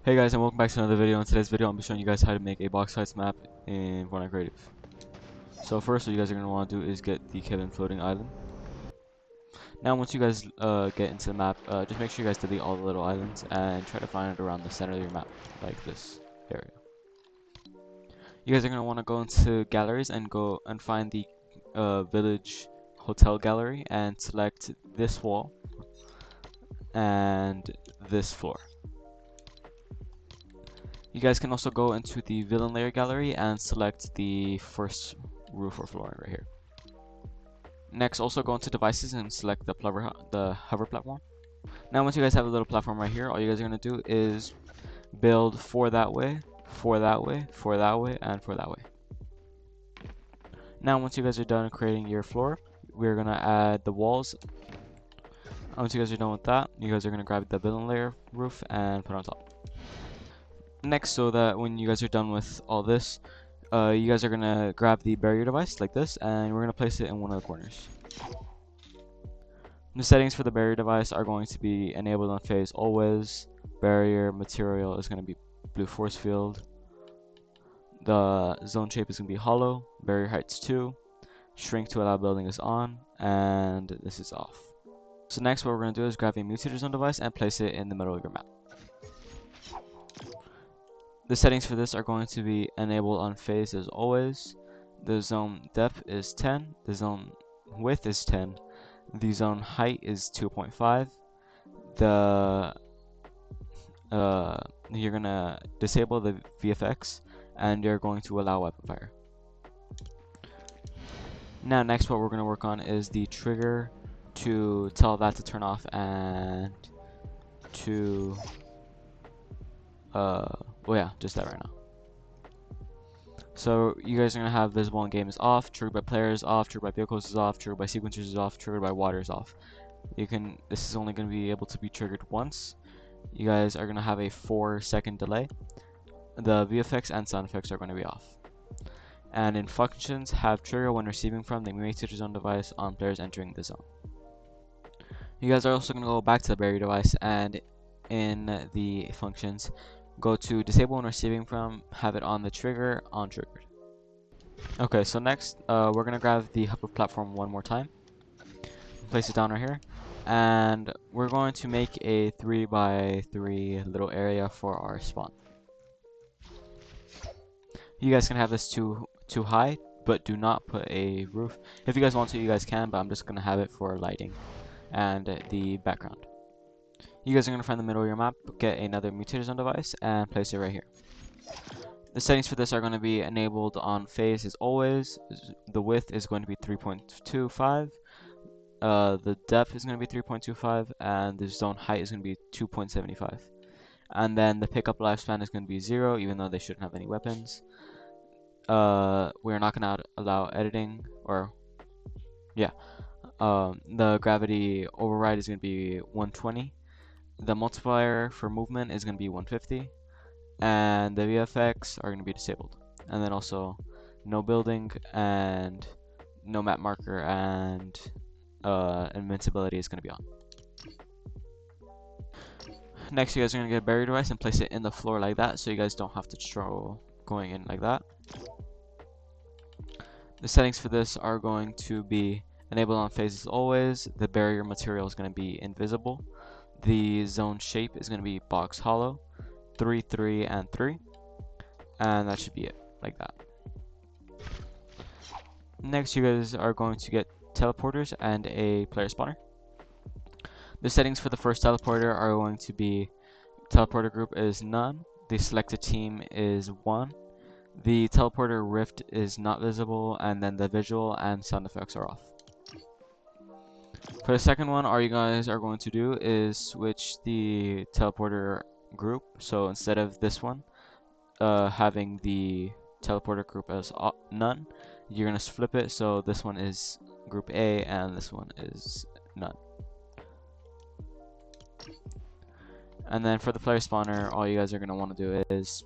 Hey guys, and welcome back to another video. In today's video, I'm showing you guys how to make a box heights map in Fortnite Creative. So first, what you guys are going to want to do is get the Kevin floating island. Now, once you guys get into the map, just make sure you guys delete all the little islands and try to find it around the center of your map, like this area. You guys are going to want to go into galleries and go and find the village hotel gallery and select this wall and this floor. You guys can also go into the villain layer gallery and select the first roof or floor right here. Next, also go into devices and select the hover platform. Now, once you guys have a little platform right here, all you guys are going to do is build four that way, four that way, four that way, and four that way. Now, once you guys are done creating your floor, we're going to add the walls. Once you guys are done with that, you guys are going to grab the villain layer roof and put it on top. Next, so that when you guys are done with all this, you guys are going to grab the barrier device like this, and we're going to place it in one of the corners. The settings for the barrier device are going to be enabled on phase always. Barrier material is going to be blue force field. The zone shape is going to be hollow. Barrier heights 2. Shrink to allow building is on, and this is off. So next, what we're going to do is grab a mutator zone device and place it in the middle of your map. The settings for this are going to be enabled on phase as always. The zone depth is 10, the zone width is 10, the zone height is 2.5. You're gonna disable the VFX and you're going to allow weapon fire. Now next, what we're going to work on is the trigger to tell that to turn off and to well, yeah, just that right now. So you guys are going to have visible in game is off, triggered by players off, triggered by vehicles is off, triggered by sequencers is off, triggered by water is off. This is only going to be able to be triggered once. You guys are going to have a 4-second delay. The VFX and sound effects are going to be off. And in functions, have trigger when receiving from the mutator zone device on players entering the zone. You guys are also going to go back to the barrier device and in the functions, go to disable when receiving from, have it on the trigger, on triggered. Okay, so next, we're going to grab the hover platform one more time, place it down right here, and we're going to make a 3x3 little area for our spawn. You guys can have this too high, but do not put a roof. If you guys want to, you guys can, but I'm just going to have it for lighting and the background. You guys are going to find the middle of your map, get another mutator zone device, and place it right here. The settings for this are going to be enabled on phase as always. The width is going to be 3.25. The depth is going to be 3.25, and the zone height is going to be 2.75. And then the pickup lifespan is going to be 0, even though they shouldn't have any weapons. We're not going to allow editing, or yeah. The gravity override is going to be 120. The multiplier for movement is going to be 150, and the VFX are going to be disabled. And then also no building and no map marker, and invincibility is going to be on. Next, you guys are going to get a barrier device and place it in the floor like that, so you guys don't have to struggle going in like that. The settings for this are going to be enabled on phase as always. The barrier material is going to be invisible. The zone shape is going to be box hollow, 3, 3, and 3. And that should be it, like that. Next, you guys are going to get teleporters and a player spawner. The settings for the first teleporter are going to be teleporter group is none. The selected team is 1. The teleporter rift is not visible, and then the visual and sound effects are off. For the second one, all you guys are going to do is switch the teleporter group. So instead of this one having the teleporter group as none, you're going to flip it so this one is group A and this one is none. And then for the player spawner, all you guys are going to want to do is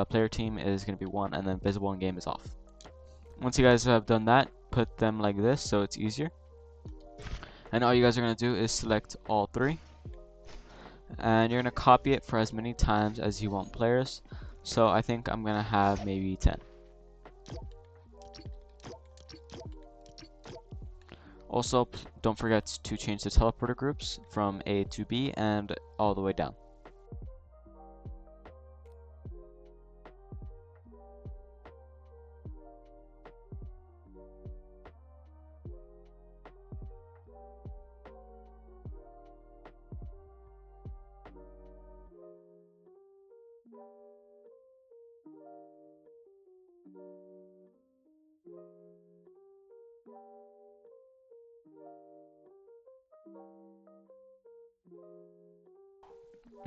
player team is going to be 1, and then visible in game is off. Once you guys have done that, put them like this so it's easier. And all you guys are going to do is select all 3. and you're gonna copy it for as many times as you want players. So I think I'm gonna have maybe 10. Also, don't forget to change the teleporter groups from A to B and all the way down.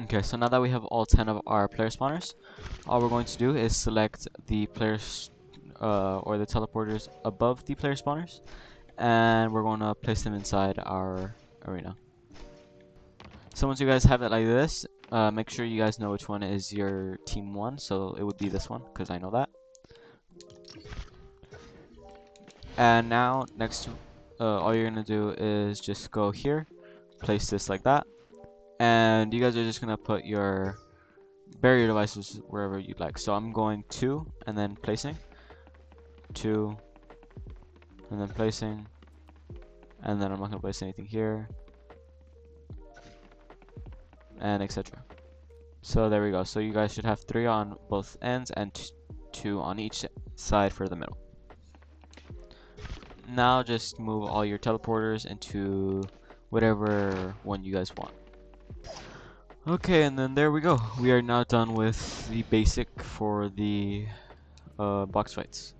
Okay, so now that we have all 10 of our player spawners, all we're going to do is select the players or the teleporters above the player spawners, and we're going to place them inside our arena. So once you guys have it like this, make sure you guys know which one is your team 1, so it would be this one, because I know that. And now, next to, all you're going to do is just go here, place this like that, and you guys are just going to put your barrier devices wherever you'd like. So I'm going 2, and then placing, 2, and then placing, and then I'm not going to place anything here, and etc. So there we go. So you guys should have 3 on both ends and 2 on each side for the middle. Now just move all your teleporters into whatever one you guys want. Okay, and then there we go. We are now done with the basic for the box fights.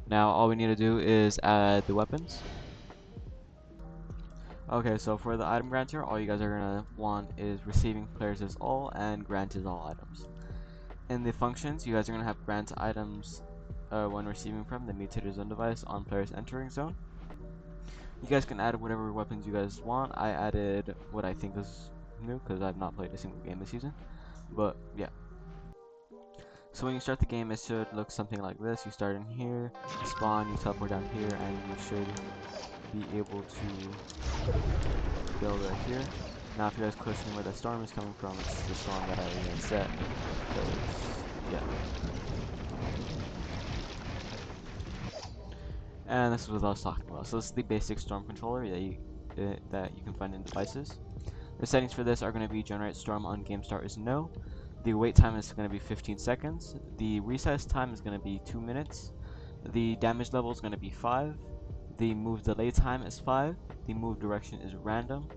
Now all we need to do is add the weapons. Okay, so for the item granter, all you guys are gonna want is receiving players is all and grant is all items. In the functions, you guys are gonna have grant items when receiving from the mutator zone device on players entering zone. You guys can add whatever weapons you guys want. I added what I think is new because I've not played a single game this season. But yeah. So when you start the game, it should look something like this. You start in here, you spawn, you teleport down here, and you should be able to build right here. Now if you guys question where the storm is coming from, it's the storm that I set. Because, yeah. And this is what I was talking about. So this is the basic storm controller that you can find in devices. The settings for this are going to be generate storm on game start is no. The wait time is going to be 15 seconds. The resize time is going to be 2 minutes. The damage level is going to be 5. The move delay time is 5. The move direction is random.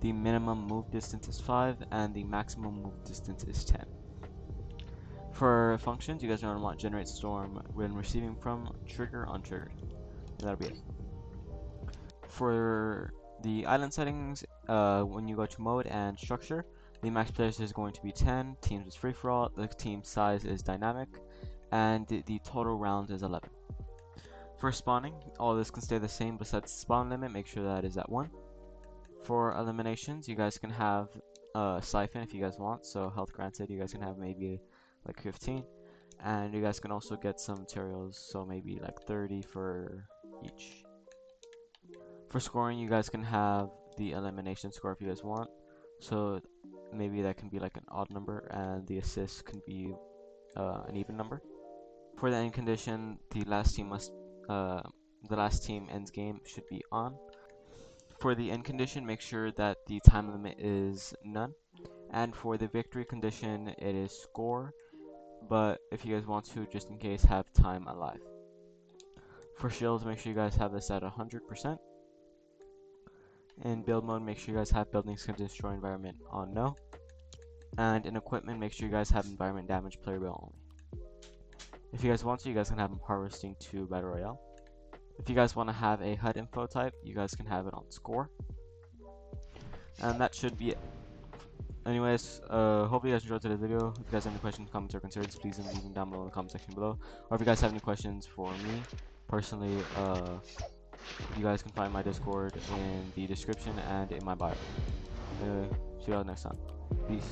The minimum move distance is 5. And the maximum move distance is 10. For functions, you guys are going to want generate storm when receiving from, trigger untriggered. That'll be it. For the island settings, when you go to mode and structure, the max players is going to be 10, teams is free for all, the team size is dynamic, and the total rounds is 11. For spawning, all this can stay the same besides the spawn limit, make sure that is at 1. For eliminations, you guys can have siphon if you guys want, so health granted, you guys can have maybe like 15. And you guys can also get some materials, so maybe like 30 for each. For scoring, you guys can have the elimination score if you guys want. So maybe that can be like an odd number, and the assist can be an even number. For the end condition, the last team ends game should be on. For the end condition, make sure that the time limit is none. And for the victory condition, it is score. But if you guys want to, just in case, have time alive. For shields, make sure you guys have this at 100%. In build mode, make sure you guys have buildings can destroy environment on no. And in equipment, make sure you guys have environment damage player build only. If you guys want to, you guys can have them harvesting to Battle Royale. If you guys want to have a HUD info type, you guys can have it on score. And that should be it. Anyways, hope you guys enjoyed today's video. If you guys have any questions, comments, or concerns, please leave them down below in the comment section below. Or if you guys have any questions for me, personally, you guys can find my Discord in the description and in my bio. Anyway, see you all next time. Peace.